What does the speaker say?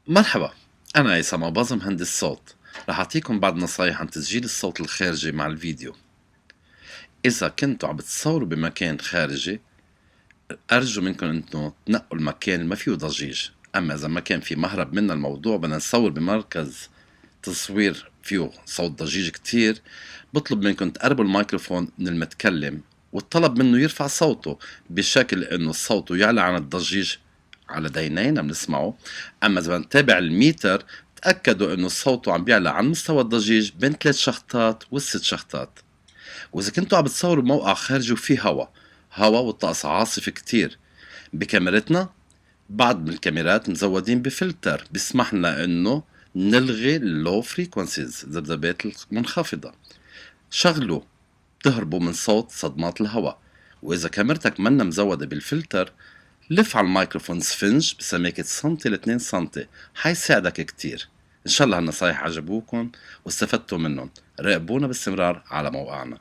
مرحبا، أنا عصام أباظة مهندس صوت. رح أعطيكم بعض نصايح عن تسجيل الصوت الخارجي مع الفيديو. إذا كنتوا عم بتصوروا بمكان خارجي، أرجو منكم إنه تنقوا المكان اللي ما فيه ضجيج. أما إذا ما كان في مهرب من الموضوع بدنا نصور بمركز تصوير فيه صوت ضجيج كتير، بطلب منكم تقربوا الميكروفون من المتكلم والطلب منه يرفع صوته بشكل إنه صوته يعلى عن الضجيج على دينين عم نسمعه. أما إذا بدنا نتابع الميتر، تأكدوا إنه صوته عم بيعلى عن مستوى الضجيج بين 3 شخطات و6 شخطات. وإذا كنتوا عم بتصوروا بموقع خارجي وفيه هوا والطقس عاصف كتير، بكاميرتنا بعض من الكاميرات مزودين بفلتر بيسمح لنا إنه نلغي اللو فريكونسيز، ذبذبات المنخفضة. شغلوا تهربوا من صوت صدمات الهواء. وإذا كاميرتك منا مزودة بالفلتر، لف على الميكروفون سفنج بسماكة سنتي ل 2 سنتي، حيساعدك كتير. إن شاء الله هالنصايح عجبوكم واستفدتوا منهم. راقبونا باستمرار على موقعنا.